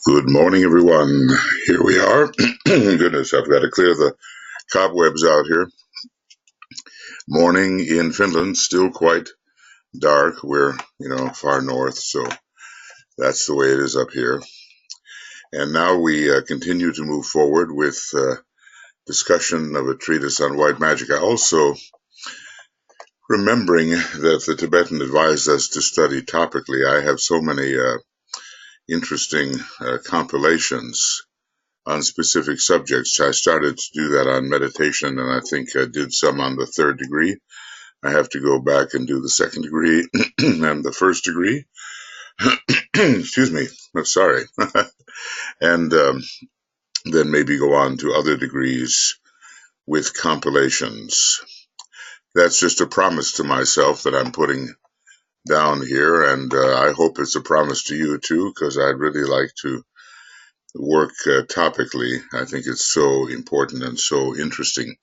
Good morning, everyone. Here we are. Goodness, I've got to clear the cobwebs out here. Morning in Finland, still quite dark. We're, far north, so that's the way it is up here. And now we continue to move forward with discussion of a treatise on white magic. I also, remembering that the Tibetan advised us to study topically, I have so many interesting compilations on specific subjects. I started to do that on meditation, and I think I did some on the 3rd degree. I have to go back and do the 2nd degree and the 1st degree. Excuse me. I'm sorry. And then maybe go on to other degrees with compilations. That's just a promise to myself that I'm putting down here, and I hope it's a promise to you too, because I'd really like to work topically. I think it's so important and so interesting.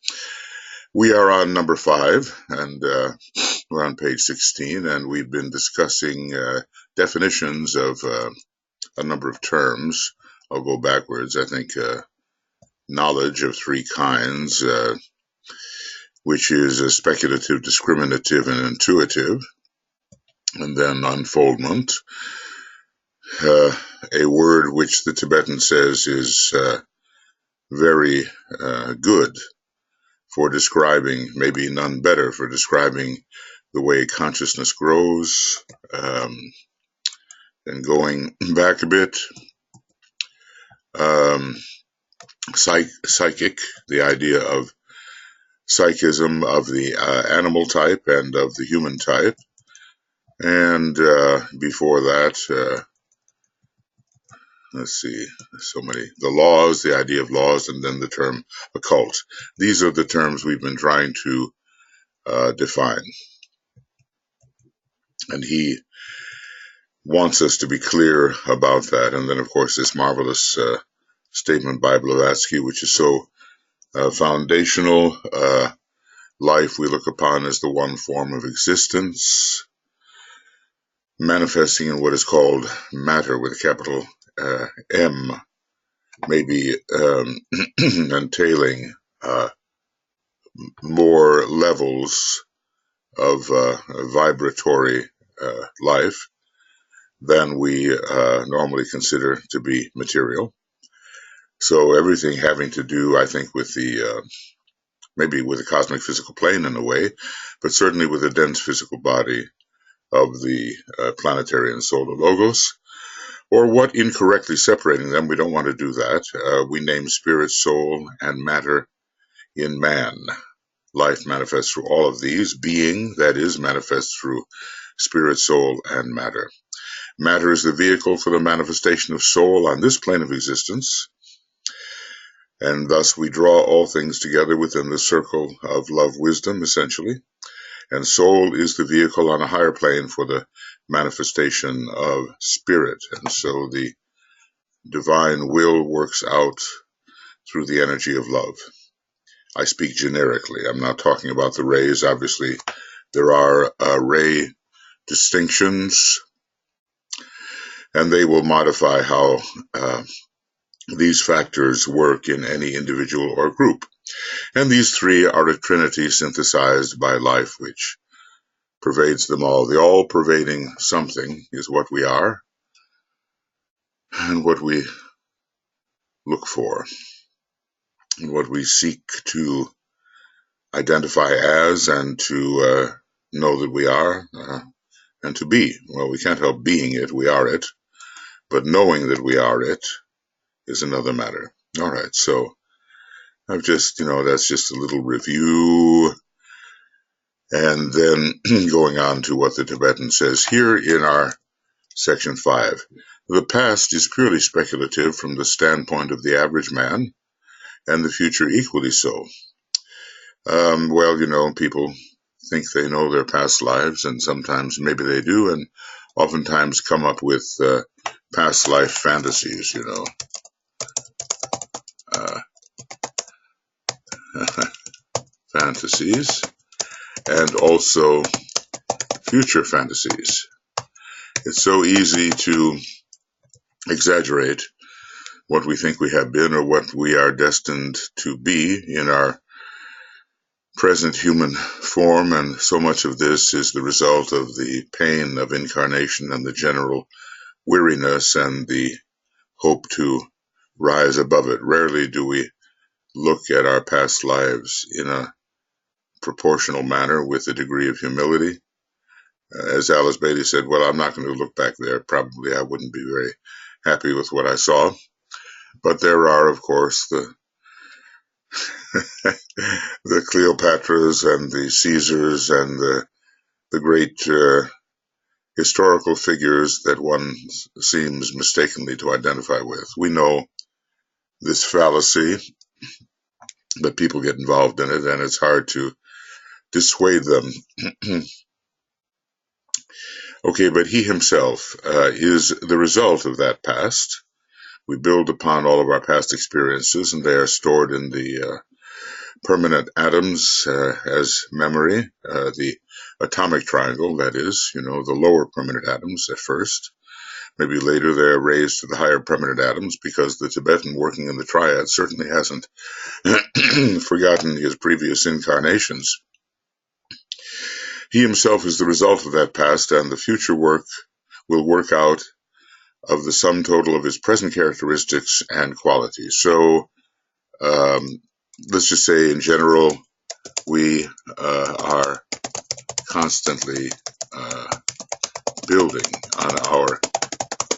We are on number 5, and we're on page 16, and we've been discussing definitions of a number of terms. I'll go backwards. I think knowledge of 3 kinds, which is speculative, discriminative, and intuitive. And then unfoldment, a word which the Tibetan says is very good for describing, maybe none better for describing the way consciousness grows. And going back a bit, psychic, the idea of psychism of the animal type and of the human type. And before that, let's see, so many, the laws, the idea of laws, and then the term occult. These are the terms we've been trying to define. And he wants us to be clear about that. And then, of course, this marvelous statement by Blavatsky, which is so foundational. Life we look upon as the one form of existence, manifesting in what is called matter with a capital M, maybe entailing more levels of vibratory life than we normally consider to be material. So everything having to do, I think, with the maybe with the cosmic physical plane in a way, but certainly with the dense physical body of the planetary and solar logos, or what incorrectly separating them. We don't want to do that. We name spirit, soul, and matter in man. Life manifests through all of these. Being, that is, manifests through spirit, soul, and matter. Matter is the vehicle for the manifestation of soul on this plane of existence, and thus we draw all things together within the circle of love wisdom, essentially. And soul is the vehicle on a higher plane for the manifestation of spirit. And so the divine will works out through the energy of love. I speak generically. I'm not talking about the rays. Obviously, there are ray distinctions, and they will modify how these factors work in any individual or group. And these 3 are a trinity synthesized by life, which pervades them all. The all-pervading something is what we are and what we look for and what we seek to identify as and to know that we are and to be. Well, we can't help being it. We are it. But knowing that we are it is another matter. All right, so I've just, that's just a little review. And then going on to what the Tibetan says here in our section 5. The past is purely speculative from the standpoint of the average man, and the future equally so. Well, people think they know their past lives, and sometimes maybe they do, and oftentimes come up with past life fantasies, fantasies, and also future fantasies. It's so easy to exaggerate what we think we have been or what we are destined to be in our present human form, and so much of this is the result of the pain of incarnation and the general weariness and the hope to rise above it. Rarely do we look at our past lives in a proportional manner with a degree of humility. As Alice Bailey said, well, I'm not going to look back there. Probably I wouldn't be very happy with what I saw. But there are, of course, the the Cleopatras and the Caesars and the great historical figures that one seems mistakenly to identify with. We know this fallacy, but people get involved in it, and it's hard to dissuade them. Okay, but he himself is the result of that past. We build upon all of our past experiences, and they are stored in the permanent atoms as memory, the atomic triangle, that is, the lower permanent atoms at first. Maybe later they're raised to the higher permanent atoms, because the Tibetan working in the triad certainly hasn't forgotten his previous incarnations. He himself is the result of that past, and the future work will work out of the sum total of his present characteristics and qualities. So let's just say in general, we are constantly building on our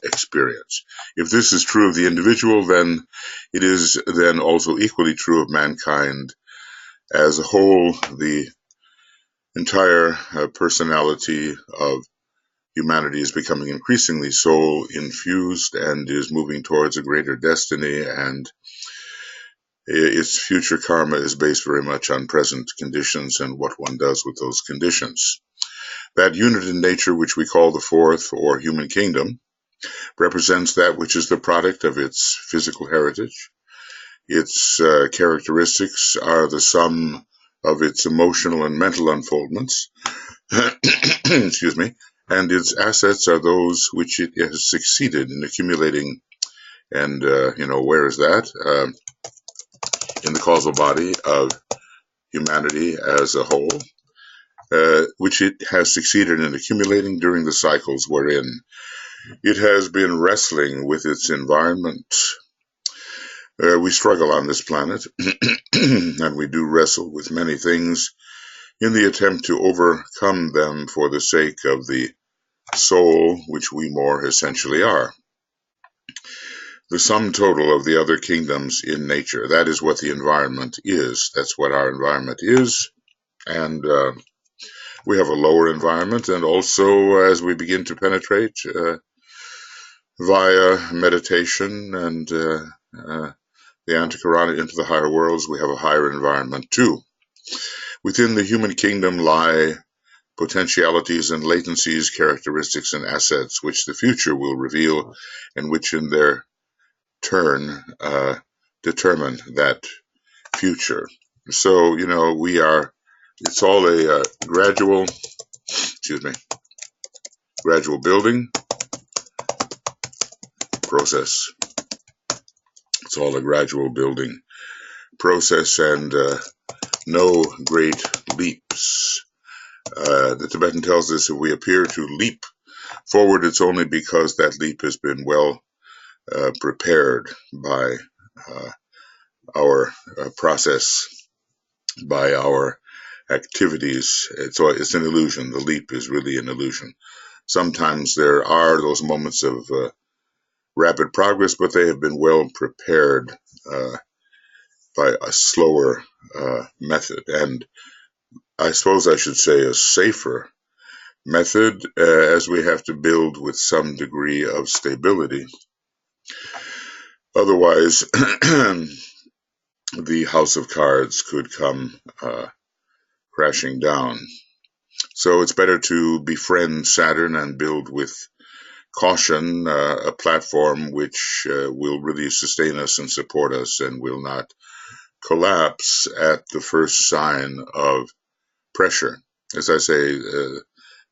experience. If this is true of the individual, then it is then also equally true of mankind as a whole. The entire personality of humanity is becoming increasingly soul infused and is moving towards a greater destiny, and its future karma is based very much on present conditions and what one does with those conditions. That unit in nature, which we call the fourth or human kingdom, represents that which is the product of its physical heritage. Its characteristics are the sum of its emotional and mental unfoldments, excuse me, and its assets are those which it has succeeded in accumulating. And, where is that? In the causal body of humanity as a whole, which it has succeeded in accumulating during the cycles wherein it has been wrestling with its environment. We struggle on this planet, and we do wrestle with many things in the attempt to overcome them for the sake of the soul, which we more essentially are. The sum total of the other kingdoms in nature, that is what the environment is. That's what our environment is. And we have a lower environment, and also as we begin to penetrate via meditation and the antikarana into the higher worlds, we have a higher environment too. Within the human kingdom lie potentialities and latencies, characteristics and assets, which the future will reveal, and which in their turn determine that future. So, it's all a gradual building process. It's all a gradual building process, and no great leaps. The Tibetan tells us if we appear to leap forward, it's only because that leap has been well prepared by our process, by our activities. So it's an illusion. The leap is really an illusion. Sometimes there are those moments of rapid progress, but they have been well prepared by a slower method, and I suppose I should say a safer method, as we have to build with some degree of stability. Otherwise, the house of cards could come crashing down. So it's better to befriend Saturn and build with caution a platform which will really sustain us and support us and will not collapse at the first sign of pressure. As I say,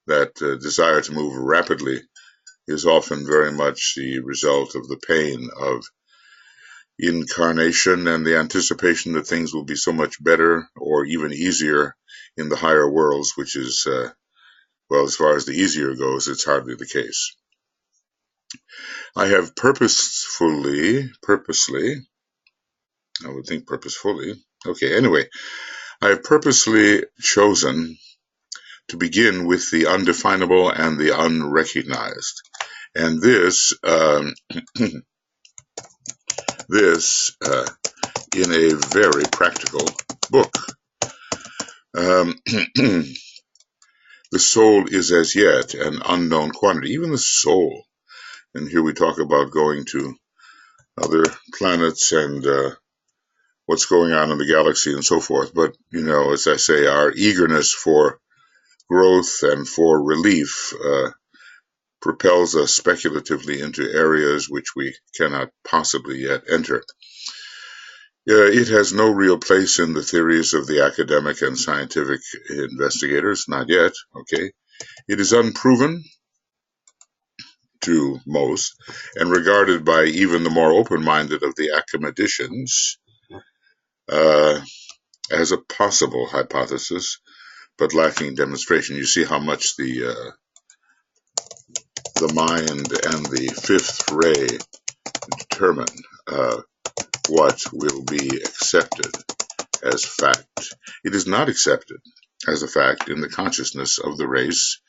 that desire to move rapidly is often very much the result of the pain of incarnation and the anticipation that things will be so much better or even easier in the higher worlds, which is, well, as far as the easier goes, it's hardly the case. I have purposely, I would think purposefully, okay, anyway, I have purposely chosen to begin with the undefinable and the unrecognized. And this, in a very practical book. The soul is as yet an unknown quantity, even the soul. And here we talk about going to other planets and what's going on in the galaxy and so forth. But, you know, as I say, our eagerness for growth and for relief propels us speculatively into areas which we cannot possibly yet enter. It has no real place in the theories of the academic and scientific investigators, not yet, okay? It is unproven to most, and regarded by even the more open-minded of the academicians as a possible hypothesis, but lacking demonstration. You see how much the mind and the fifth ray determine what will be accepted as fact. It is not accepted as a fact in the consciousness of the race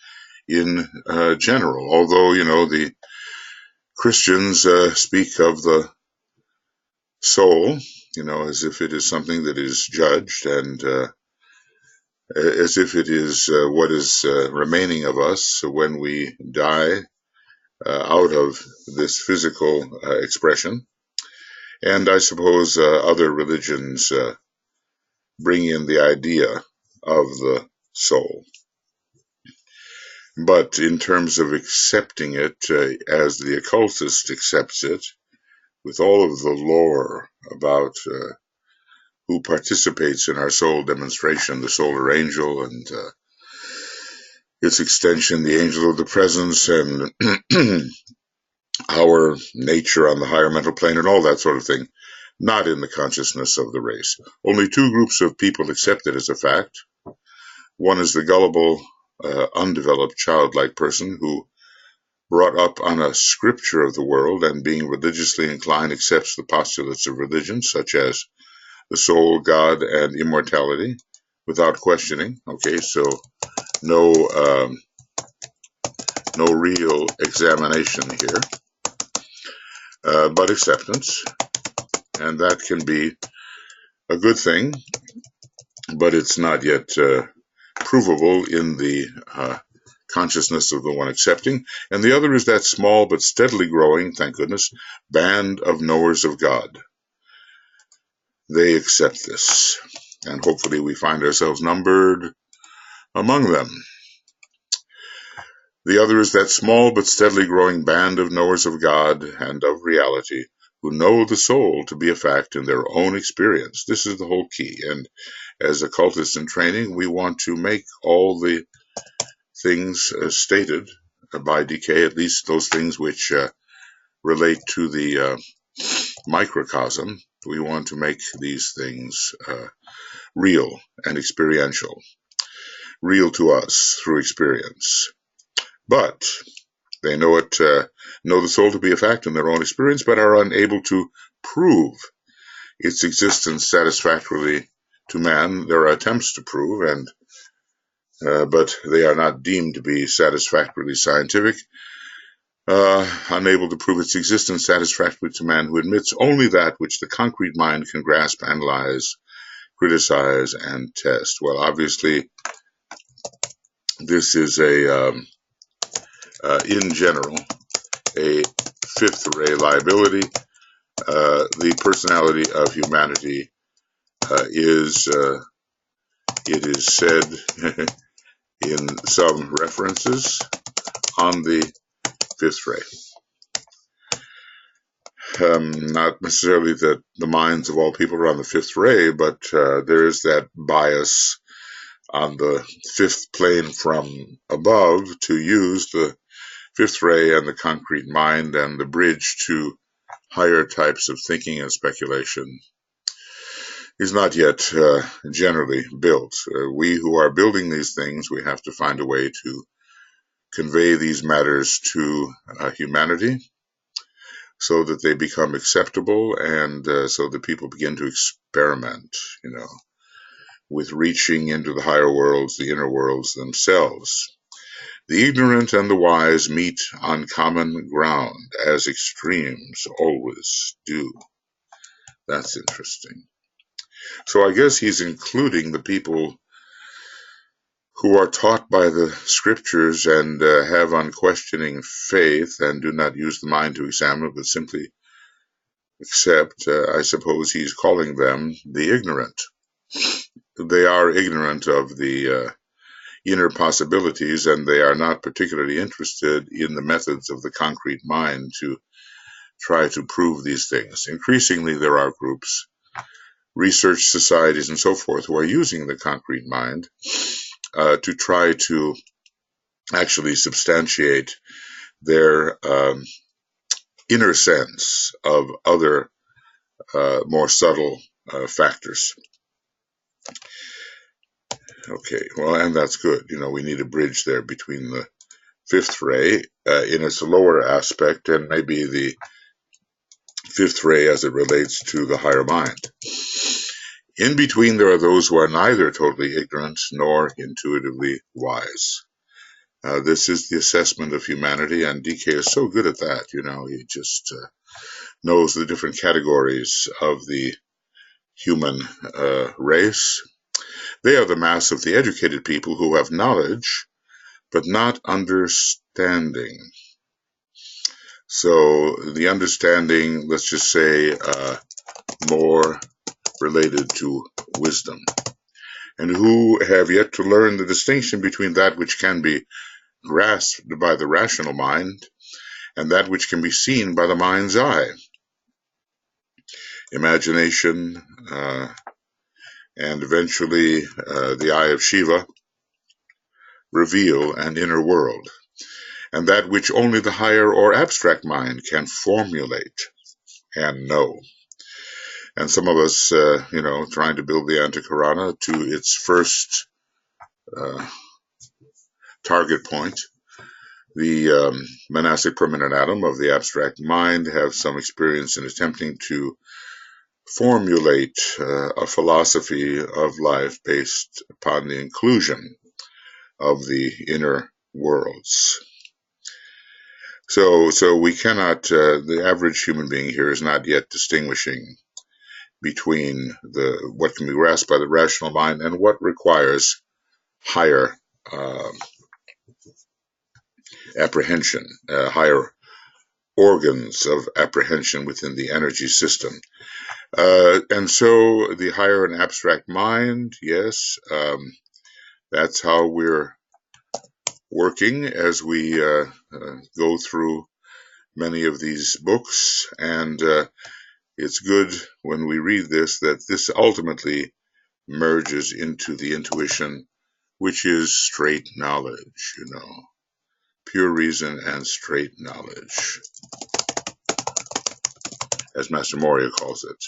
in general, although, you know, the Christians speak of the soul, you know, as if it is something that is judged and as if it is what is remaining of us when we die out of this physical expression. And I suppose other religions bring in the idea of the soul. But in terms of accepting it as the occultist accepts it, with all of the lore about who participates in our soul demonstration, the solar angel and its extension, the angel of the presence, and our nature on the higher mental plane and all that sort of thing, not in the consciousness of the race. Only two groups of people accept it as a fact. One is the gullible, undeveloped, childlike person who, brought up on a scripture of the world and being religiously inclined, accepts the postulates of religion, such as the soul, God, and immortality, without questioning. Okay, so no real examination here, but acceptance, and that can be a good thing, but it's not yet provable in the consciousness of the one accepting. And the other is that small but steadily growing, thank goodness, band of knowers of God. They accept this, and hopefully we find ourselves numbered among them. The other is that small but steadily growing band of knowers of God and of reality, who know the soul to be a fact in their own experience. This is the whole key, and as occultists in training, we want to make all the things stated by decay, at least those things which relate to the microcosm. We want to make these things real and experiential, real to us through experience. But they know it, know the soul to be a fact in their own experience, but are unable to prove its existence satisfactorily to man. There are attempts to prove, and but they are not deemed to be satisfactorily scientific, unable to prove its existence satisfactorily to man, who admits only that which the concrete mind can grasp, analyze, criticize, and test. Well, obviously, this is in general, a fifth ray liability. The personality of humanity is, it is said in some references, on the fifth ray. Not necessarily that the minds of all people are on the fifth ray, but there is that bias on the fifth plane from above to use the fifth ray and the concrete mind and the bridge to higher types of thinking and speculation is not yet generally built. We who are building these things, we have to find a way to convey these matters to humanity so that they become acceptable, and so that people begin to experiment, with reaching into the higher worlds, the inner worlds themselves. The ignorant and the wise meet on common ground, as extremes always do. That's interesting. So I guess he's including the people who are taught by the scriptures and have unquestioning faith and do not use the mind to examine, but simply accept. I suppose he's calling them the ignorant. They are ignorant of the inner possibilities, and they are not particularly interested in the methods of the concrete mind to try to prove these things. Increasingly, there are groups, research societies, and so forth, who are using the concrete mind to try to actually substantiate their inner sense of other more subtle factors. Okay, well, and that's good. We need a bridge there between the fifth ray in its lower aspect and maybe the fifth ray as it relates to the higher mind. In between, there are those who are neither totally ignorant nor intuitively wise. This is the assessment of humanity, and DK is so good at that. He just knows the different categories of the human race. They are the mass of the educated people who have knowledge, but not understanding. So the understanding, let's just say, more related to wisdom, and who have yet to learn the distinction between that which can be grasped by the rational mind and that which can be seen by the mind's eye. Imagination, and eventually the eye of Shiva, reveal an inner world, and that which only the higher or abstract mind can formulate and know. And some of us, trying to build the Antikarana to its first target point, the monastic permanent atom of the abstract mind, have some experience in attempting to formulate a philosophy of life based upon the inclusion of the inner worlds. So we cannot, the average human being here is not yet distinguishing between what can be grasped by the rational mind and what requires higher apprehension, higher organs of apprehension within the energy system. And so the higher and abstract mind, yes, that's how we're working as we go through many of these books. And it's good when we read this that this ultimately merges into the intuition, which is straight knowledge, pure reason and straight knowledge, as Master Moria calls it,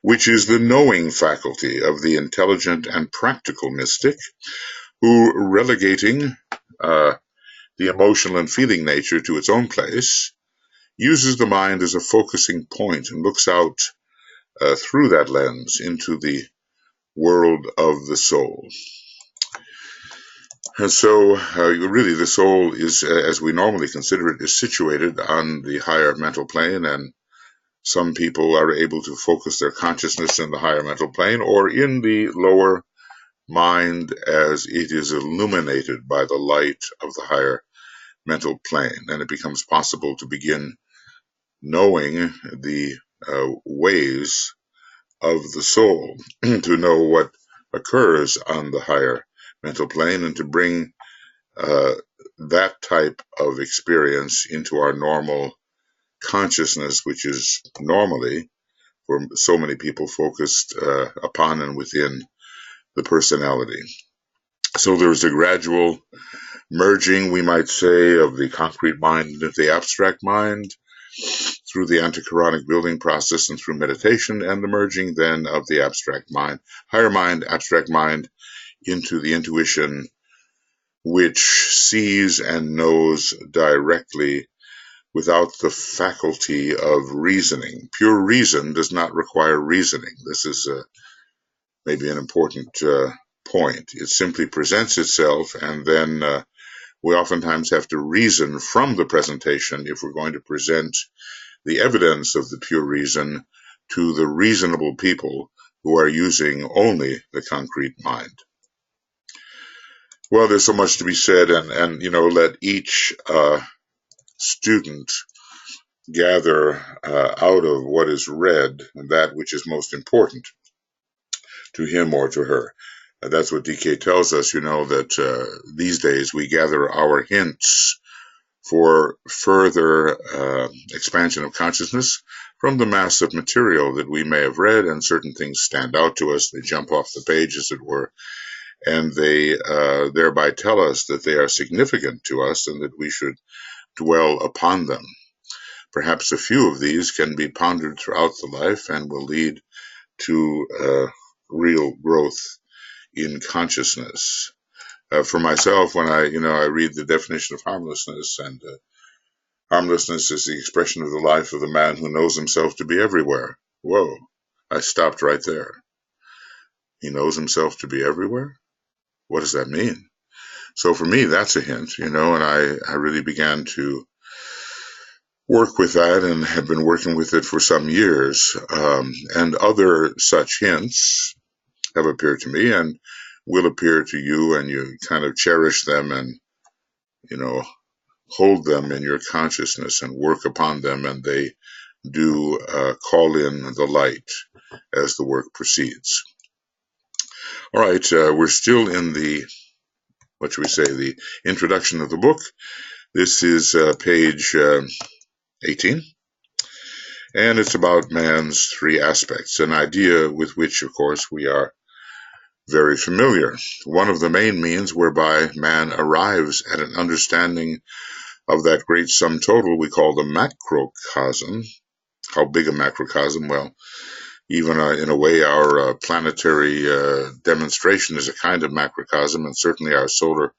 which is the knowing faculty of the intelligent and practical mystic, who, relegating the emotional and feeling nature to its own place, uses the mind as a focusing point and looks out through that lens into the world of the soul. And so really the soul is, as we normally consider it, is situated on the higher mental plane, and some people are able to focus their consciousness in the higher mental plane or in the lower mind as it is illuminated by the light of the higher mental plane. And it becomes possible to begin knowing the ways of the soul, to know what occurs on the higher mental plane, and to bring that type of experience into our normal consciousness, which is normally, for so many people, focused upon and within the personality. So there's a gradual merging, we might say, of the concrete mind into the abstract mind through the antichorionic building process and through meditation, and the merging then of the abstract mind, higher mind, abstract mind, into the intuition which sees and knows directly without the faculty of reasoning. Pure reason does not require reasoning. This is maybe an important point. It simply presents itself, and then we oftentimes have to reason from the presentation if we're going to present the evidence of the pure reason to the reasonable people who are using only the concrete mind. Well, there's so much to be said, and let each student gather out of what is read that which is most important to him or to her. That's what DK tells us, that these days we gather our hints for further expansion of consciousness from the mass of material that we may have read, and certain things stand out to us. They jump off the page, as it were, and they thereby tell us that they are significant to us and that we should dwell upon them. Perhaps a few of these can be pondered throughout the life and will lead to real growth in consciousness. For myself, when I read the definition of harmlessness, and harmlessness is the expression of the life of the man who knows himself to be everywhere. Whoa, I stopped right there. He knows himself to be everywhere? What does that mean? So for me, that's a hint, and I really began to work with that and have been working with it for some years. And other such hints have appeared to me and will appear to you, and you kind of cherish them and, hold them in your consciousness and work upon them, and they do call in the light as the work proceeds. All right, we're still in the, the introduction of the book. This is page 18, and it's about man's three aspects, an idea with which, of course, we are very familiar. One of the main means whereby man arrives at an understanding of that great sum total we call the macrocosm. How big a macrocosm? Well, even in a way, our planetary demonstration is a kind of macrocosm, and certainly our solar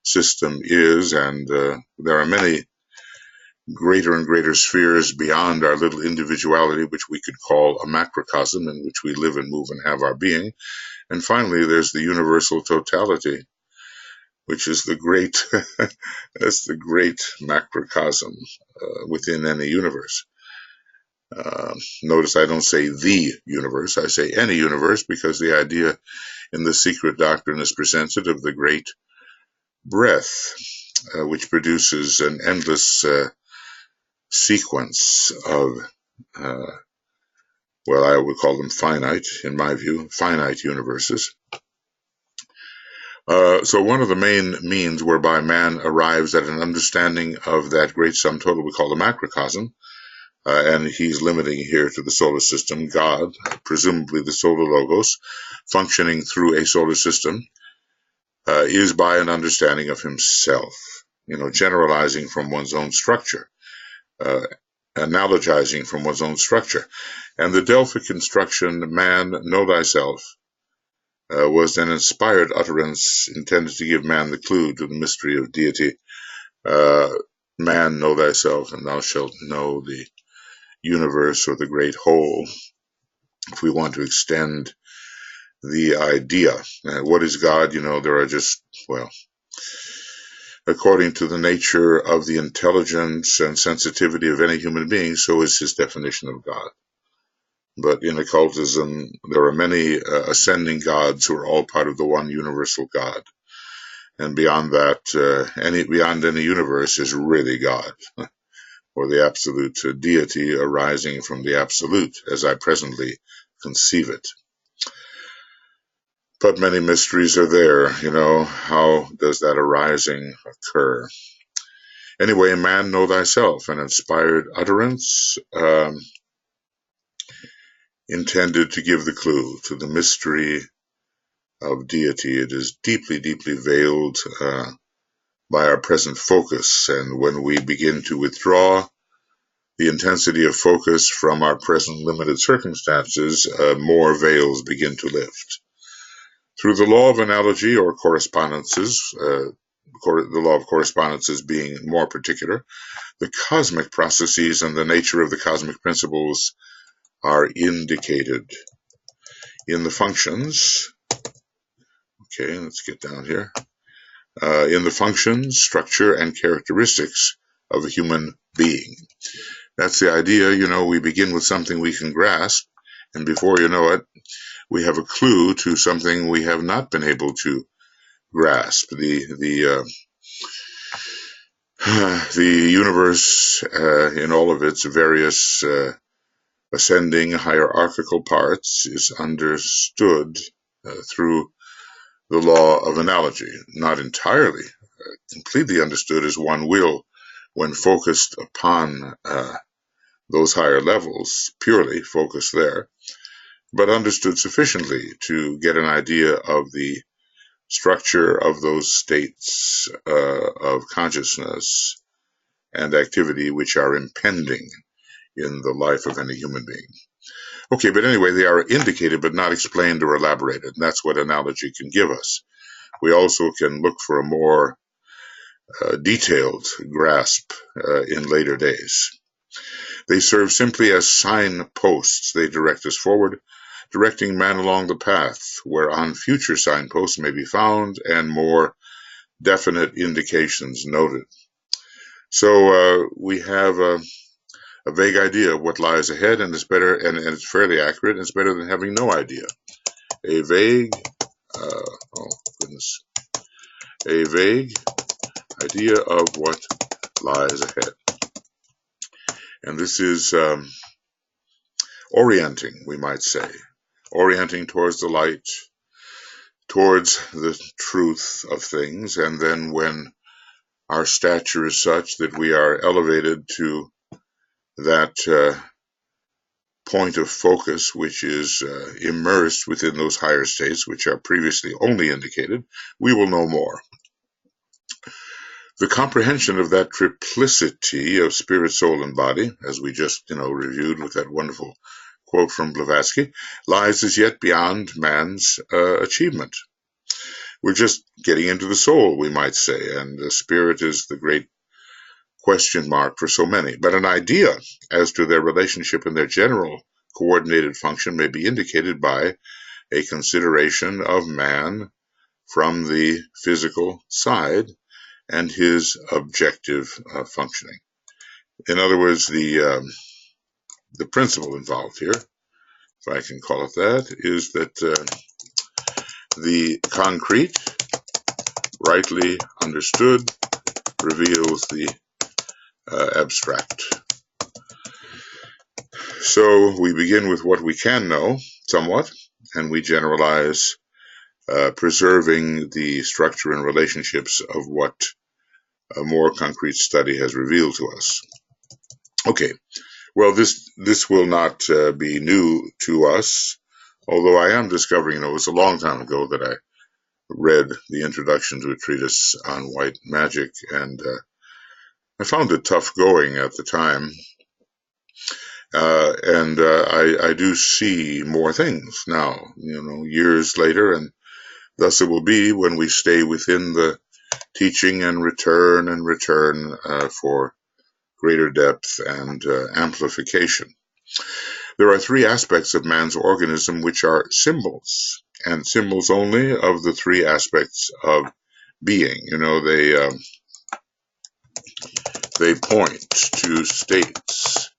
system is, and there are many greater and greater spheres beyond our little individuality, which we could call a macrocosm, in which we live and move and have our being. And finally, there's the universal totality, which is the great, that's the great macrocosm within any universe. Notice I don't say the universe, I say any universe, because the idea in the secret doctrine is presented of the great breath, which produces an endless sequence of, I would call them finite, in my view, finite universes. So one of the main means whereby man arrives at an understanding of that great sum total we call the macrocosm, and he's limiting here to the solar system, God, presumably the solar logos, functioning through a solar system, is by an understanding of himself, generalizing from one's own structure, analogizing from one's own structure. And the Delphic instruction, man, know thyself, was an inspired utterance intended to give man the clue to the mystery of deity. Man, know thyself, and thou shalt know the universe or the great whole, if we want to extend the idea. What is God? There are just, according to the nature of the intelligence and sensitivity of any human being, so is his definition of God. But in occultism, there are many ascending gods who are all part of the one universal God. And beyond that, beyond any universe is really God, or the absolute deity arising from the absolute, as I presently conceive it. But many mysteries are there, how does that arising occur? Anyway, man, know thyself, an inspired utterance, intended to give the clue to the mystery of deity. It is deeply, deeply veiled by our present focus, and when we begin to withdraw the intensity of focus from our present limited circumstances, more veils begin to lift. Through the law of analogy or correspondences, the law of correspondences being more particular, the cosmic processes and the nature of the cosmic principles are indicated in the functions. Okay, let's get down here. In the functions, structure, and characteristics of a human being. That's the idea. We begin with something we can grasp, and before you know it, we have a clue to something we have not been able to grasp. The universe, in all of its various ascending hierarchical parts, is understood through the law of analogy. Not entirely completely understood as one will when focused upon those higher levels, purely focused there, but understood sufficiently to get an idea of the structure of those states of consciousness and activity which are impending in the life of any human being. Okay, but anyway, they are indicated but not explained or elaborated, and that's what analogy can give us. We also can look for a more detailed grasp in later days. They serve simply as signposts. They direct us forward, directing man along the path, whereon future signposts may be found and more definite indications noted. So we have a vague idea of what lies ahead, and it's better, and it's fairly accurate, and it's better than having no idea. A vague idea of what lies ahead. And this is orienting, we might say, orienting towards the light, towards the truth of things, and then when our stature is such that we are elevated to that point of focus which is immersed within those higher states which are previously only indicated, we will know more. The comprehension of that triplicity of spirit, soul, and body, as we just reviewed with that wonderful quote from Blavatsky, lies as yet beyond man's achievement. We're just getting into the soul, we might say, and the spirit is the great question mark for so many. But an idea as to their relationship and their general coordinated function may be indicated by a consideration of man from the physical side and his objective functioning. In other words, the principle involved here, if I can call it that, is that the concrete, rightly understood, reveals the abstract. So we begin with what we can know, somewhat, and we generalize, preserving the structure and relationships of what a more concrete study has revealed to us. Okay, well, this will not be new to us, although I am discovering, it was a long time ago that I read the introduction to a treatise on white magic, and I found it tough going at the time, and I do see more things now, years later, and thus it will be when we stay within the teaching and return for greater depth and amplification. There are three aspects of man's organism which are symbols, and symbols only of the three aspects of being. They point to states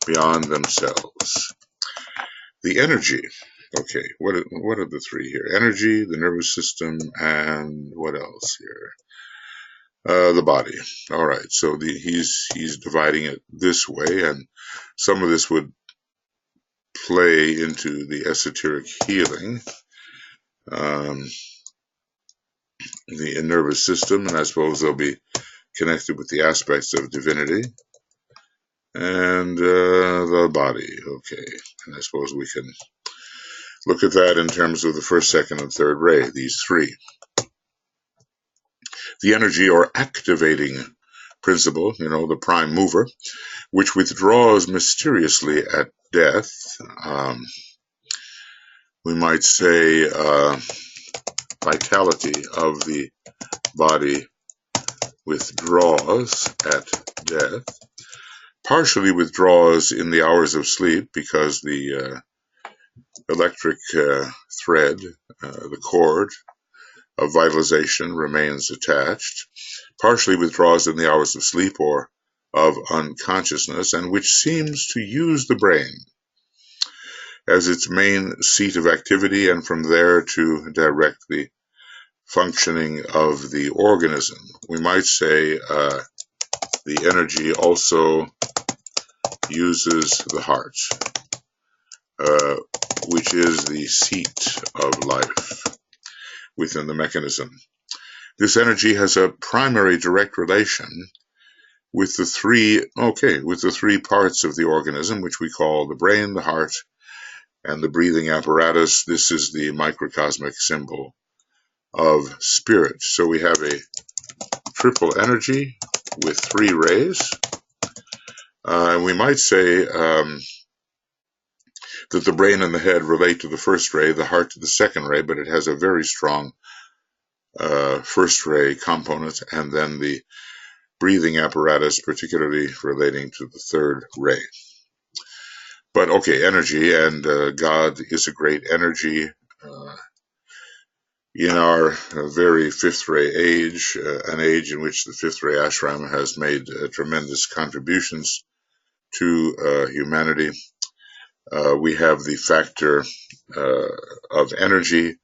beyond themselves. The energy. Okay, what are the three here? Energy, the nervous system, and what else here? The body. All right, so he's dividing it this way, and some of this would play into the esoteric healing, the nervous system, and I suppose they'll be connected with the aspects of divinity, and the body. Okay, and I suppose we can look at that in terms of the first, second, and third ray, these three. The energy or activating principle, the prime mover, which withdraws mysteriously at death. We might say vitality of the body withdraws at death, partially withdraws in the hours of sleep because the electric thread, the cord of vitalization remains attached, partially withdraws in the hours of sleep or of unconsciousness, and which seems to use the brain as its main seat of activity, and from there to direct the functioning of the organism. We might say the energy also uses the heart, which is the seat of life within the mechanism. This energy has a primary direct relation with the three parts of the organism, which we call the brain, the heart, and the breathing apparatus. This is the microcosmic symbol of spirit. So we have a triple energy with three rays. We might say that the brain and the head relate to the first ray, the heart to the second ray, but it has a very strong first ray component, and then the breathing apparatus, particularly relating to the third ray. But okay, energy, and God is a great energy. In our very fifth ray age, an age in which the fifth ray ashram has made tremendous contributions to humanity, we have the factor of energy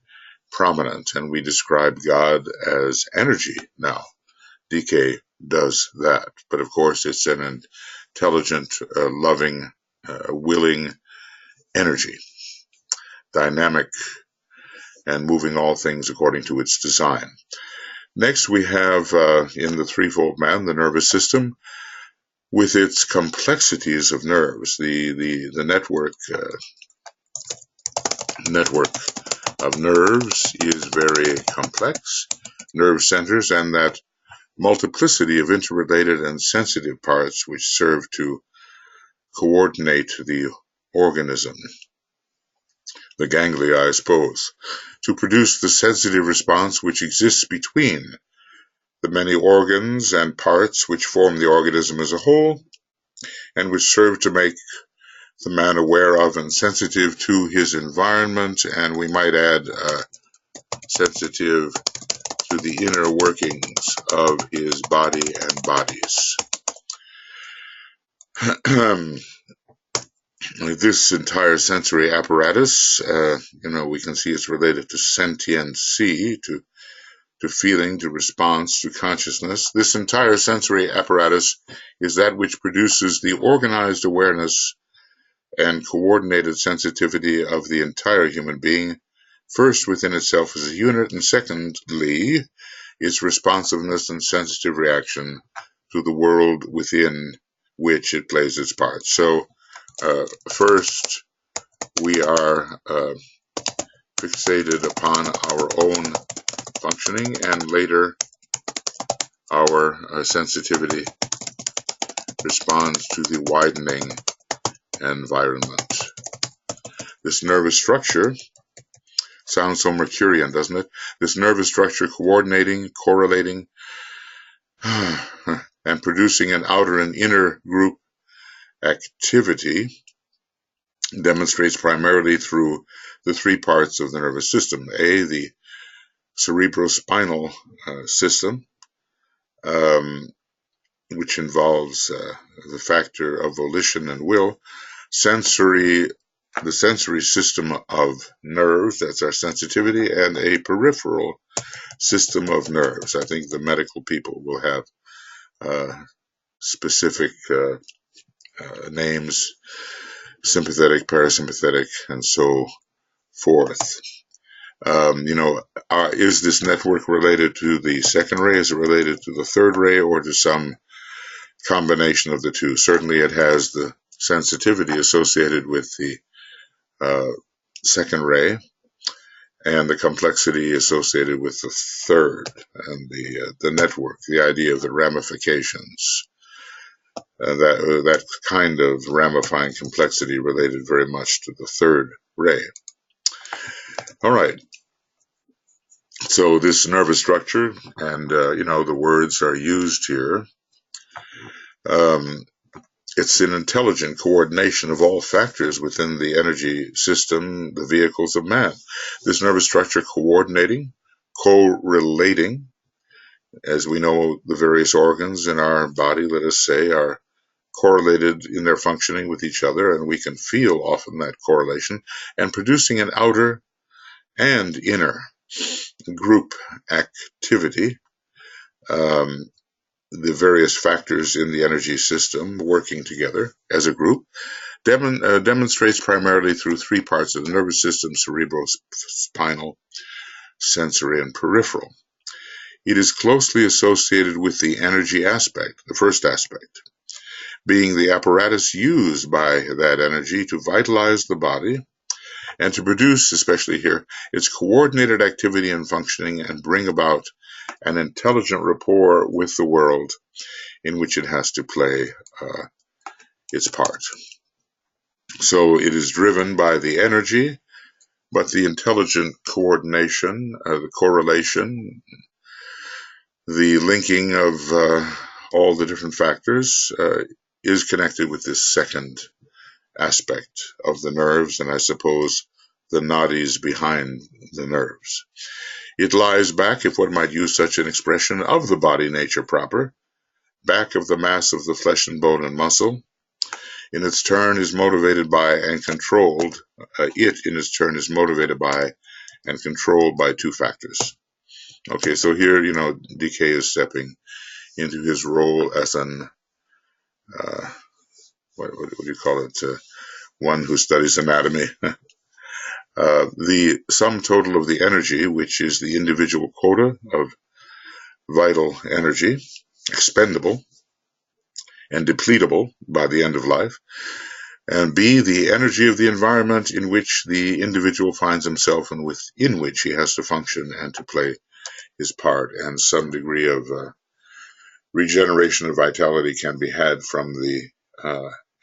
prominent, and we describe God as energy now. DK does that, but of course it's an intelligent, loving, willing energy, dynamic, and moving all things according to its design. Next we have in the threefold man the nervous system with its complexities of nerves. The network of nerves is very complex, nerve centers, and that multiplicity of interrelated and sensitive parts which serve to coordinate the organism, the ganglia, I suppose, to produce the sensitive response which exists between the many organs and parts which form the organism as a whole, and which serve to make the man aware of and sensitive to his environment, and we might add sensitive to the inner workings of his body and bodies. This entire sensory apparatus, we can see it's related to sentiency, to feeling, to response, to consciousness. This entire sensory apparatus is that which produces the organized awareness and coordinated sensitivity of the entire human being, first within itself as a unit, and secondly, its responsiveness and sensitive reaction to the world within which it plays its part. So, first, we are fixated upon our own functioning, and later our sensitivity responds to the widening environment. This nervous structure sounds so Mercurian, doesn't it? This nervous structure coordinating, correlating, and producing an outer and inner group activity demonstrates primarily through the three parts of the nervous system. A, the cerebrospinal system, which involves the factor of volition and will. The sensory system of nerves, that's our sensitivity, and a peripheral system of nerves. I think the medical people will have specific names, sympathetic, parasympathetic, and so forth. Is this network related to the second ray? Is it related to the third ray, or to some combination of the two? Certainly it has the sensitivity associated with the second ray, and the complexity associated with the third, and the network, the idea of the ramifications. that kind of ramifying complexity related very much to the third ray. All right. So this nervous structure, and the words are used here. It's an intelligent coordination of all factors within the energy system, the vehicles of man. This nervous structure coordinating, correlating, as we know, the various organs in our body, let us say, are correlated in their functioning with each other, and we can feel often that correlation, and producing an outer and inner group activity. The various factors in the energy system working together as a group demonstrates primarily through three parts of the nervous system: cerebrospinal, sensory, and peripheral. It is closely associated with the energy aspect, the first aspect, being the apparatus used by that energy to vitalize the body and to produce, especially here, its coordinated activity and functioning, and bring about an intelligent rapport with the world in which it has to play its part. So it is driven by the energy, but the intelligent coordination, the correlation, the linking of all the different factors is connected with this second aspect of the nerves, and I suppose the nadis behind the nerves. It lies back, if one might use such an expression, of the body nature proper, back of the mass of the flesh and bone and muscle. In its turn is motivated by and controlled, it in its turn is motivated by and controlled by two factors. Okay, so here, DK is stepping into his role as an, what do you call it, one who studies anatomy. The sum total of the energy, which is the individual quota of vital energy, expendable and depletable by the end of life, and B, the energy of the environment in which the individual finds himself and within which he has to function and to play his part, and some degree of regeneration of vitality can be had from the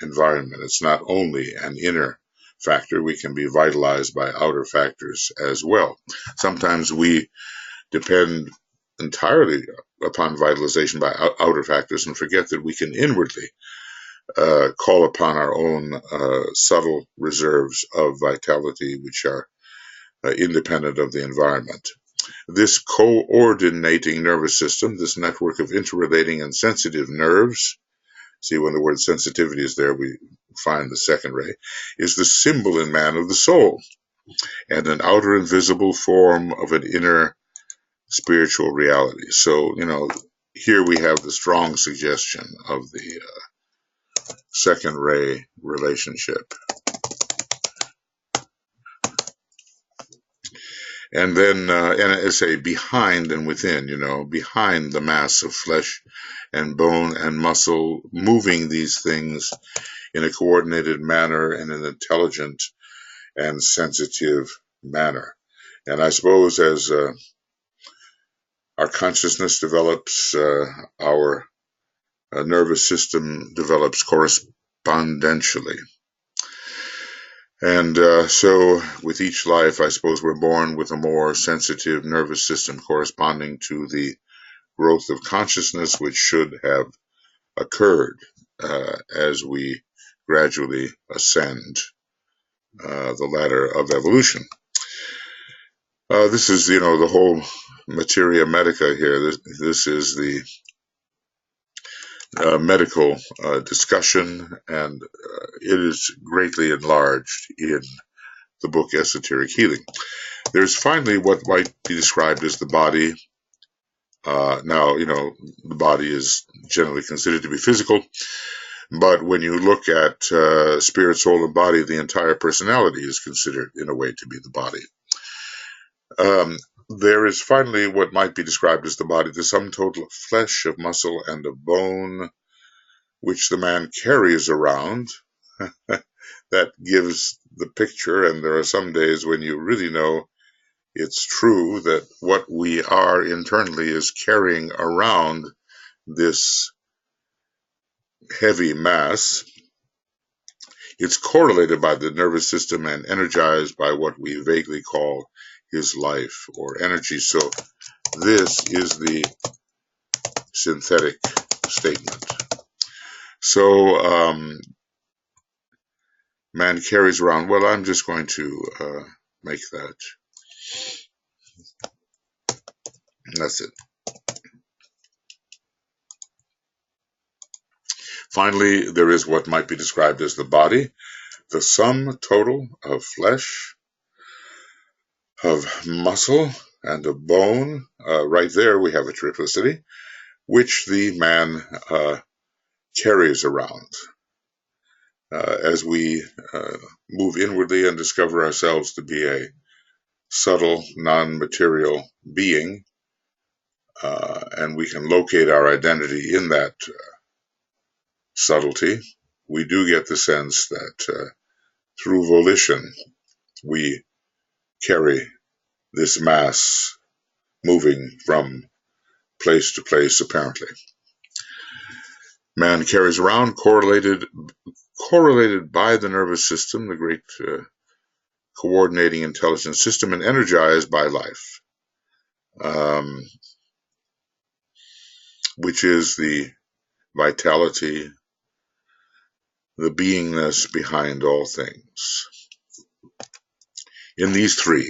environment. It's not only an inner factor, we can be vitalized by outer factors as well. Sometimes we depend entirely upon vitalization by outer factors and forget that we can inwardly call upon our own subtle reserves of vitality, which are independent of the environment. This coordinating nervous system, this network of interrelating and sensitive nerves, see, when the word sensitivity is there, we find the second ray, is the symbol in man of the soul, and an outer invisible form of an inner spiritual reality. So, here we have the strong suggestion of the second ray relationship. And then, and I say behind and within, behind the mass of flesh and bone and muscle, moving these things in a coordinated manner, in an intelligent and sensitive manner. And I suppose as our consciousness develops, our nervous system develops correspondentially. And so with each life, I suppose we're born with a more sensitive nervous system corresponding to the growth of consciousness, which should have occurred as we gradually ascend the ladder of evolution. This is, the whole materia medica here. This is the medical discussion, and it is greatly enlarged in the book Esoteric Healing. There's finally what might be described as the body. Now, the body is generally considered to be physical, but when you look at spirit, soul, and body, the entire personality is considered, in a way, to be the body. There is finally what might be described as the body, the sum total of flesh, of muscle, and of bone, which the man carries around. That gives the picture, and there are some days when you really know it's true that what we are internally is carrying around this heavy mass, it's correlated by the nervous system and energized by what we vaguely call his life or energy. So this is the synthetic statement. So man carries around, well, I'm just going to make that. That's it. Finally, there is what might be described as the body, the sum total of flesh, of muscle, and of bone. Right there we have a triplicity, which the man carries around. As we move inwardly and discover ourselves to be a subtle, non-material being, and we can locate our identity in that subtlety, we do get the sense that through volition we carry this mass moving from place to place, apparently. Man carries around correlated by the nervous system, the great coordinating intelligence system, and energized by life, which is the vitality, the beingness behind all things. In these three,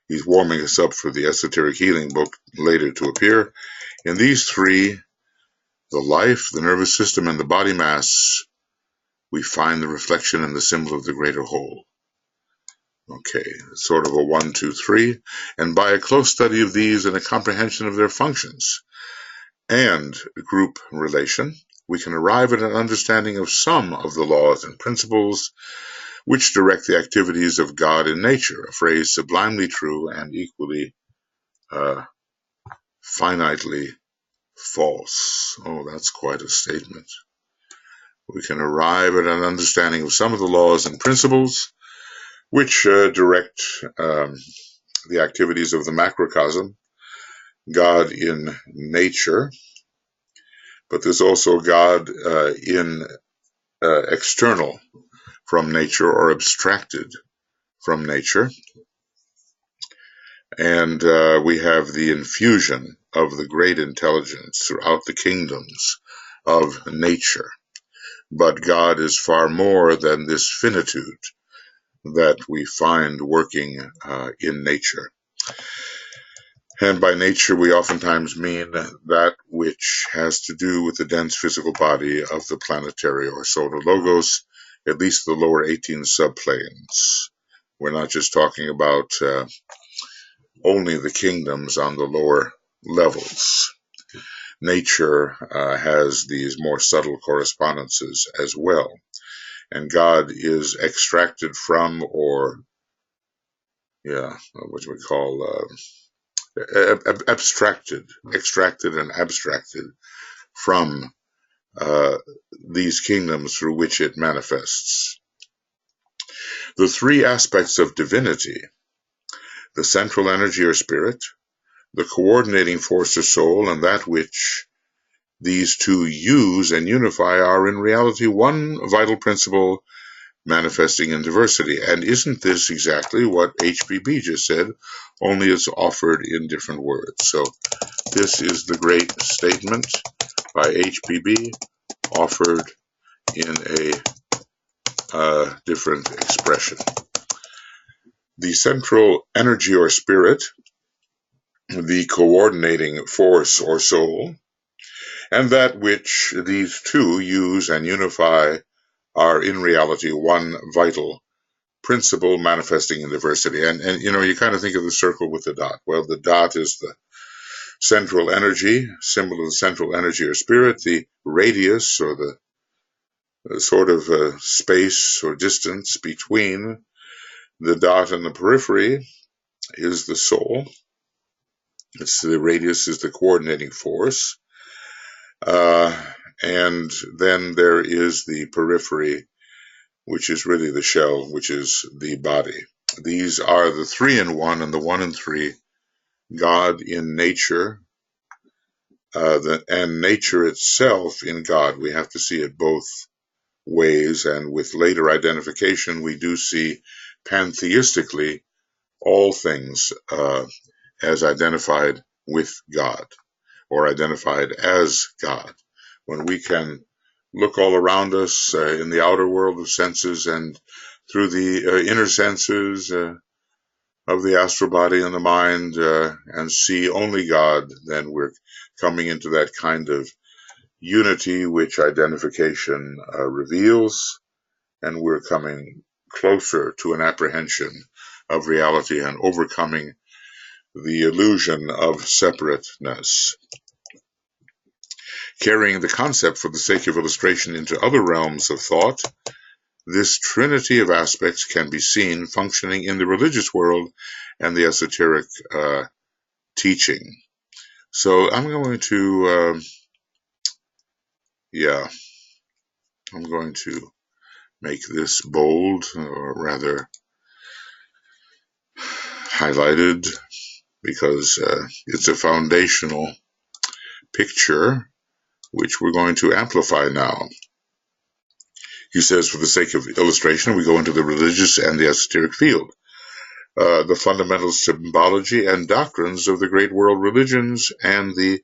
he's warming us up for the esoteric healing book later to appear. In these three, the life, the nervous system, and the body mass, we find the reflection and the symbol of the greater whole. Okay, sort of a 1, 2, 3. And by a close study of these and a comprehension of their functions and group relation, we can arrive at an understanding of some of the laws and principles which direct the activities of God in nature, a phrase sublimely true and equally finitely false. Oh, that's quite a statement. We can arrive at an understanding of some of the laws and principles which direct the activities of the macrocosm, God in nature, but there's also God in external from nature or abstracted from nature. And we have the infusion of the great intelligence throughout the kingdoms of nature. But God is far more than this finitude that we find working in nature. And by nature, we oftentimes mean that which has to do with the dense physical body of the planetary or solar logos, at least the lower 18 subplanes. We're not just talking about only the kingdoms on the lower levels. Nature has these more subtle correspondences as well. And God is extracted from, or, what we call extracted and abstracted from these kingdoms through which it manifests. The three aspects of divinity, the central energy or spirit, the coordinating force or soul, and that which these two use and unify, are in reality one vital principle manifesting in diversity. And isn't this exactly what HPB just said, only it's offered in different words? So this is the great statement by HPB offered in a different expression. The central energy or spirit, the coordinating force or soul, and that which these two use and unify are in reality one vital principle manifesting in diversity. And you kind of think of the circle with the dot. Well, the dot is the central energy, symbol of the central energy or spirit. The radius, or the sort of space or distance between the dot and the periphery, is the soul. The radius is the coordinating force. And then there is the periphery, which is really the shell, which is the body. These are the 3 in 1 and the 1 in 3, God in nature, and nature itself in God. We have to see it both ways, and with later identification, we do see pantheistically all things as identified with God, or identified as God. When we can look all around us in the outer world of senses and through the inner senses of the astral body and the mind and see only God, then we're coming into that kind of unity which identification reveals, and we're coming closer to an apprehension of reality and overcoming the illusion of separateness. Carrying the concept for the sake of illustration into other realms of thought, this trinity of aspects can be seen functioning in the religious world and the esoteric teaching. So I'm going to, I'm going to make this bold, or rather highlighted, because it's a foundational picture which we're going to amplify now. He says, for the sake of illustration, we go into the religious and the esoteric field. The fundamental symbology and doctrines of the great world religions and the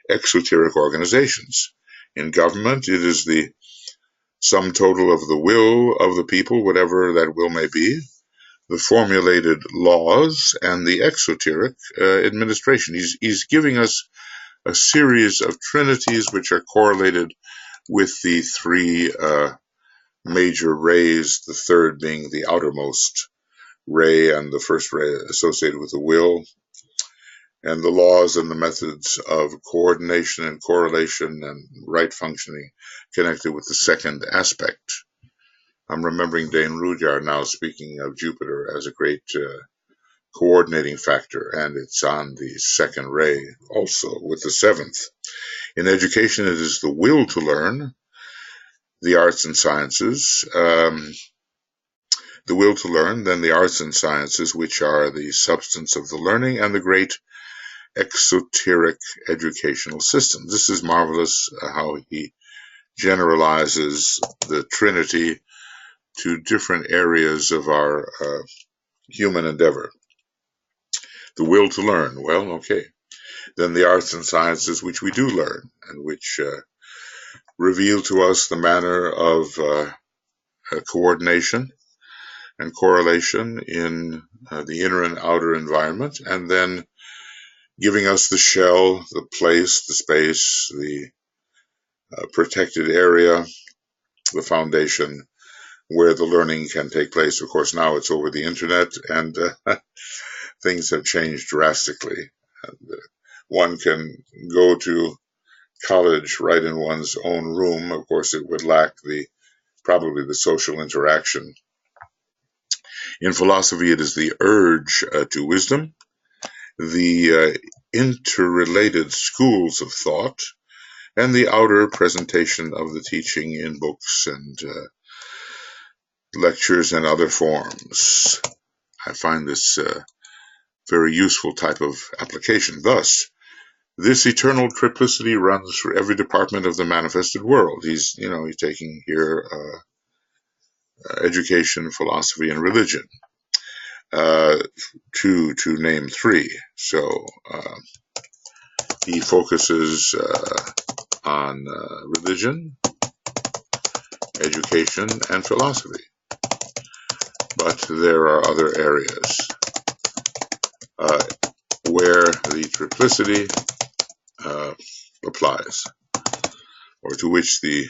exoteric organizations. In government, it is the sum total of the will of the people, whatever that will may be, the formulated laws, and the exoteric administration. He's giving us a series of trinities which are correlated with the three major rays, the third being the outermost ray and the first ray associated with the will, and the laws and the methods of coordination and correlation and right functioning connected with the second aspect. I'm remembering Dane Rudyard now speaking of Jupiter as a great coordinating factor, and it's on the second ray also with the seventh. In education, it is the will to learn, the arts and sciences, the will to learn, then the arts and sciences, which are the substance of the learning, and the great exoteric educational system. This is marvelous how he generalizes the Trinity to different areas of our human endeavor. The will to learn, well, okay. Then the arts and sciences, which we do learn, and which reveal to us the manner of coordination and correlation in the inner and outer environment, and then giving us the shell, the place, the space, the protected area, the foundation where the learning can take place. Of course, now it's over the internet, and things have changed drastically. And, one can go to college right in one's own room. Of course, it would lack probably the social interaction. In philosophy, it is the urge to wisdom, the interrelated schools of thought, and the outer presentation of the teaching in books and lectures and other forms. I find this very useful type of application. Thus, this eternal triplicity runs through every department of the manifested world. He's taking here education, philosophy, and religion, to name three. So he focuses on religion, education, and philosophy. But there are other areas where the triplicity applies, or to which the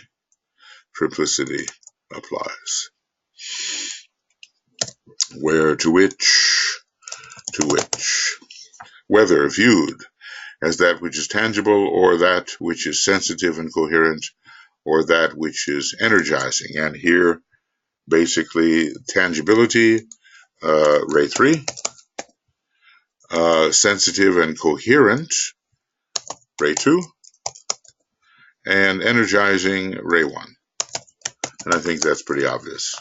triplicity applies. Where, to which, whether viewed as that which is tangible, or that which is sensitive and coherent, or that which is energizing. And here, basically, tangibility, ray 3, sensitive and coherent, ray 2, and energizing, ray 1. And I think that's pretty obvious.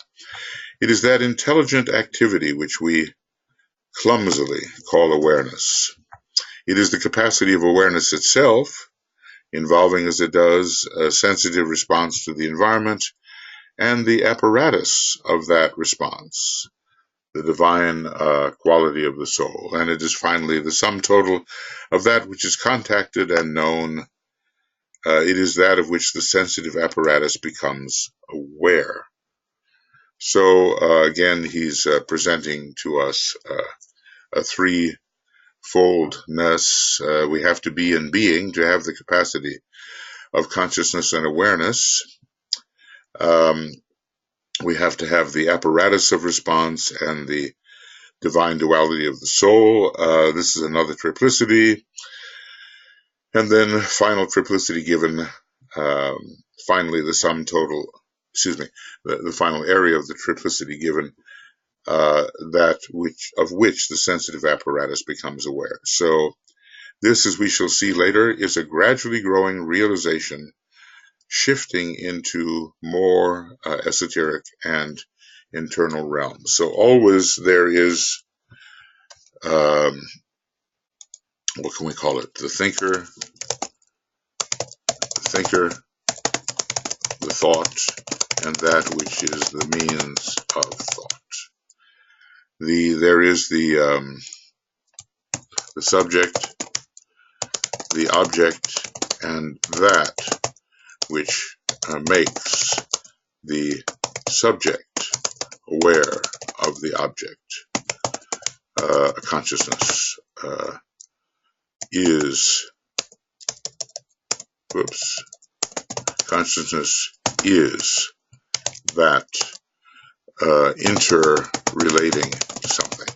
It is that intelligent activity which we clumsily call awareness. It is the capacity of awareness itself, involving as it does a sensitive response to the environment and the apparatus of that response, the divine quality of the soul. And it is finally the sum total of that which is contacted and known. It is that of which the sensitive apparatus becomes aware. So again, he's presenting to us a threefoldness. We have to be in being to have the capacity of consciousness and awareness. We have to have the apparatus of response and the divine duality of the soul. This is another triplicity. And then final triplicity given, finally the sum total, the final area of the triplicity given, that of which the sensitive apparatus becomes aware. So this, as we shall see later, is a gradually growing realization, shifting into more esoteric and internal realms. So always there is, what can we call it? The thinker, the thought, and that which is the means of thought. There is the subject, the object, and that which makes the subject aware of the object. Consciousness consciousness is that interrelating something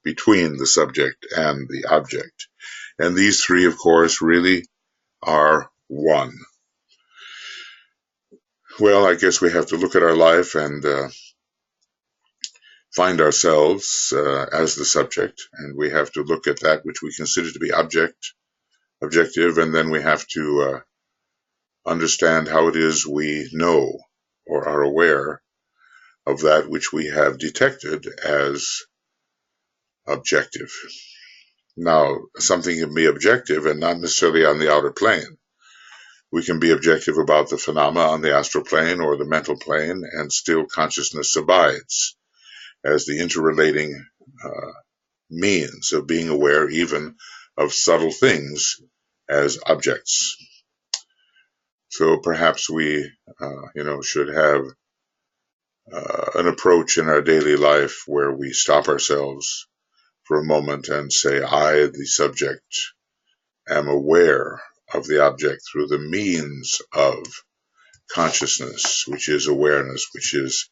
between the subject and the object. And these three, of course, really are one. Well, I guess we have to look at our life and find ourselves as the subject, and we have to look at that which we consider to be objective, and then we have to understand how it is we know or are aware of that which we have detected as objective. Now, something can be objective and not necessarily on the outer plane. We can be objective about the phenomena on the astral plane or the mental plane, and still consciousness abides as the interrelating means of being aware even of subtle things as objects. So perhaps we, should have an approach in our daily life where we stop ourselves for a moment and say, I, the subject, am aware of the object through the means of consciousness, which is awareness, which is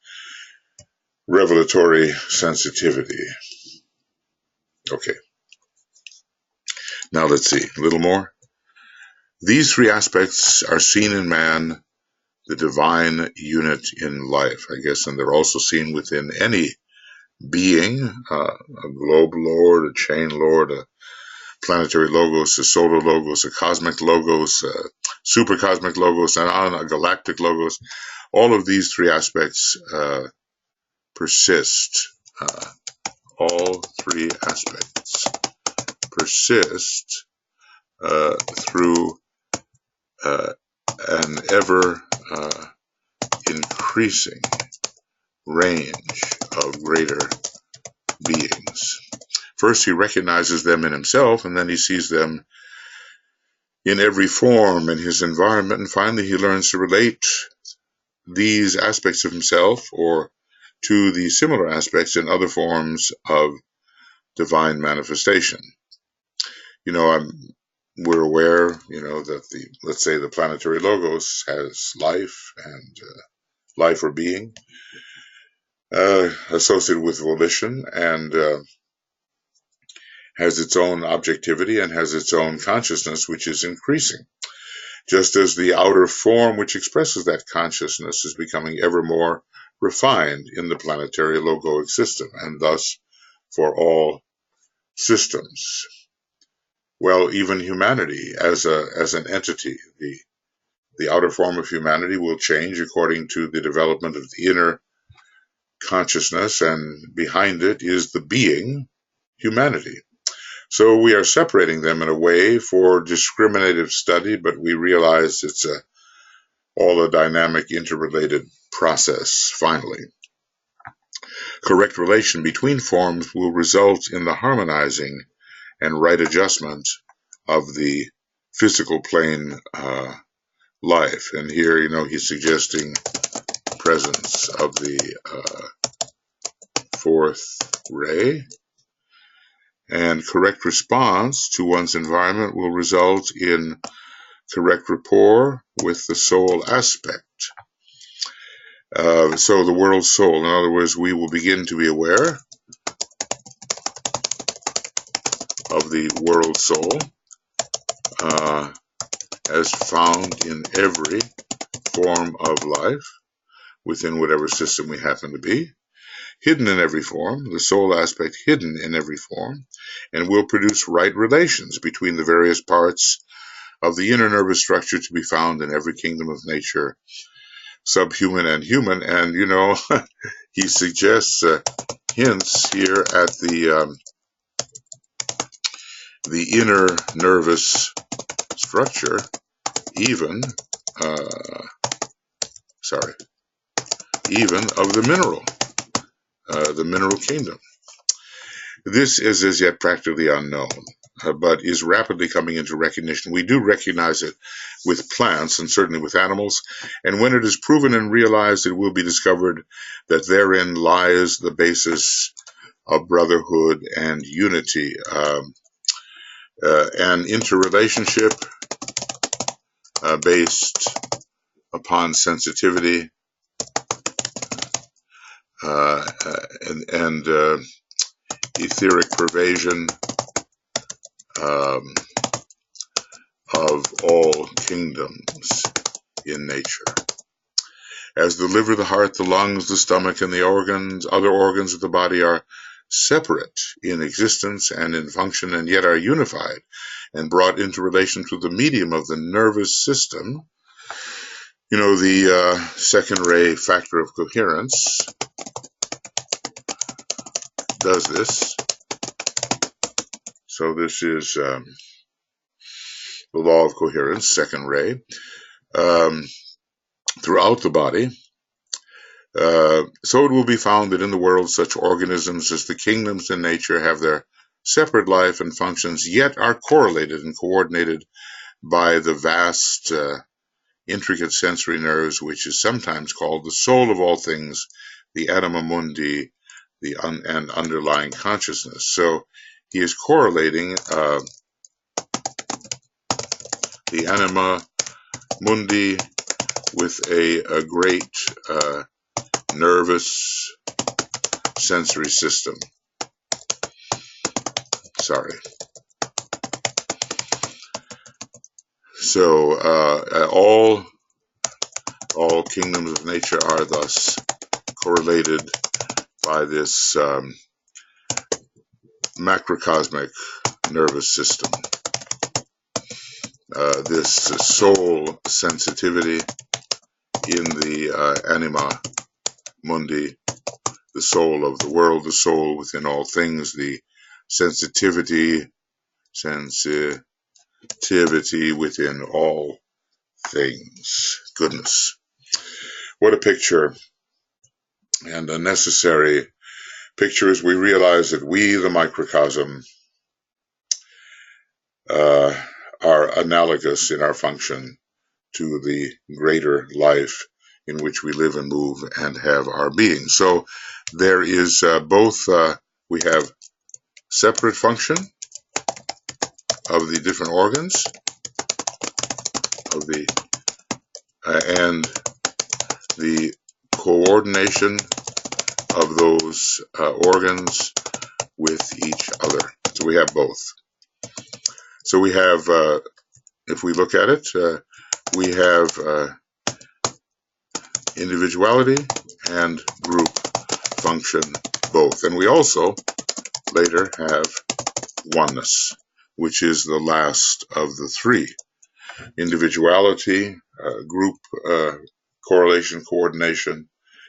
revelatory sensitivity. Okay. Now let's see, a little more. These three aspects are seen in man, the divine unit in life, I guess, and they're also seen within any being, a globe lord, a chain lord, a planetary logos, a solar logos, a cosmic logos, a supercosmic logos, and on a galactic logos. All of these three aspects persist. All three aspects persist through an ever increasing range of greater beings. First, he recognizes them in himself, and then he sees them in every form in his environment, and finally he learns to relate these aspects of himself or to the similar aspects in other forms of divine manifestation. We're aware, that let's say the planetary logos has life and life or being associated with volition, and has its own objectivity and has its own consciousness, which is increasing. Just as the outer form which expresses that consciousness is becoming ever more refined in the planetary logoic system, and thus for all systems. Well, even humanity as an entity, the outer form of humanity will change according to the development of the inner consciousness, and behind it is the being, humanity. So we are separating them in a way for discriminative study, but we realize it's all a dynamic, interrelated process, finally. Correct relation between forms will result in the harmonizing and right adjustment of the physical plane life. And here, he's suggesting presence of the fourth ray. And correct response to one's environment will result in correct rapport with the soul aspect. So the world soul, in other words, we will begin to be aware of the world soul as found in every form of life within whatever system we happen to be, hidden in every form, the soul aspect hidden in every form, and will produce right relations between the various parts of the inner nervous structure to be found in every kingdom of nature, subhuman and human. And, he suggests hints here at the inner nervous structure, even of the mineral kingdom. This is as yet practically unknown, but is rapidly coming into recognition. We do recognize it with plants and certainly with animals, and when it is proven and realized, it will be discovered that therein lies the basis of brotherhood and unity, and interrelationship based upon sensitivity and etheric pervasion of all kingdoms in nature. As the liver, the heart, the lungs, the stomach, and the other organs of the body are separate in existence and in function, and yet are unified and brought into relation through the medium of the nervous system, the second ray factor of coherence does this. So this is the law of coherence, second ray, throughout the body. So it will be found that in the world such organisms as the kingdoms in nature have their separate life and functions, yet are correlated and coordinated by the vast, intricate sensory nerves, which is sometimes called the soul of all things, the Anima Mundi, and underlying consciousness. So he is correlating the Anima Mundi with a great nervous sensory system. So all kingdoms of nature are thus correlated by this macrocosmic nervous system. This soul sensitivity in the Anima Mundi, the soul of the world, the soul within all things, the sensitivity within all things. Goodness. What a picture, and a necessary picture as we realize that we, the microcosm, are analogous in our function to the greater life in which we live and move and have our being. So there is both, we have separate function of the different organs and the coordination of those organs with each other. So we have both. So we have, if we look at it, we have individuality and group function both. And we also later have oneness, which is the last of the three. Individuality, group correlation, coordination,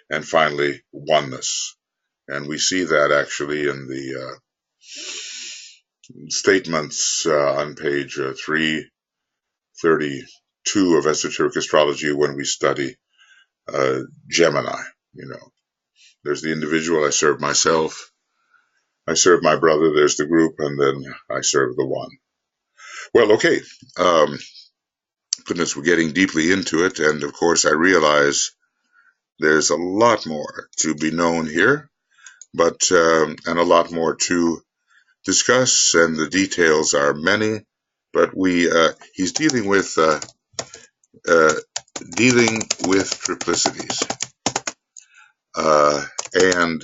and finally oneness. And we see that actually in the statements on page 332 of Esoteric Astrology when we study Gemini. There's the individual, I serve myself, I serve my brother, there's the group, and then I serve the one. Well, okay. Goodness, we're getting deeply into it, and of course I realize there's a lot more to be known here, but and a lot more to discuss, and the details are many, but he's dealing with triplicities and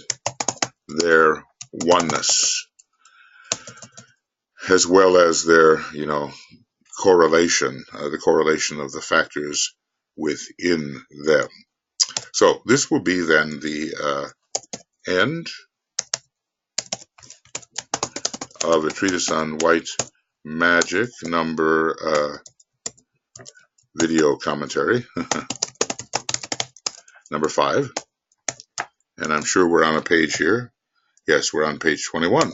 their oneness, as well as their correlation, the correlation of the factors within them. So this will be then the end of a treatise on white magic, number video commentary, number 5. And I'm sure we're on a page here. Yes, we're on page 21.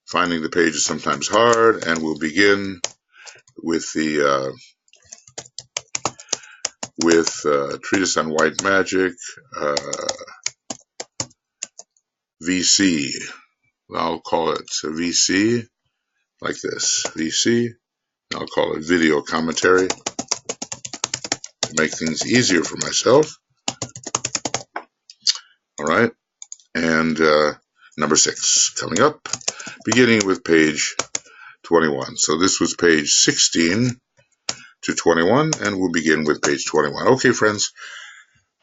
Finding the page is sometimes hard, and we'll begin with the treatise on white magic, VC. I'll call it VC, like this, VC. I'll call it video commentary to make things easier for myself. All right, and number 6 coming up, beginning with page 21. So this was page 16 to 21, and we'll begin with page 21. Okay, friends.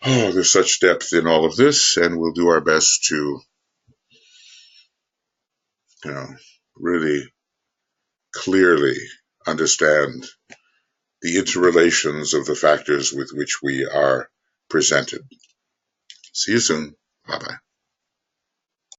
Oh, there's such depth in all of this, and we'll do our best to, really clearly understand the interrelations of the factors with which we are presented. See you soon. Bye-bye.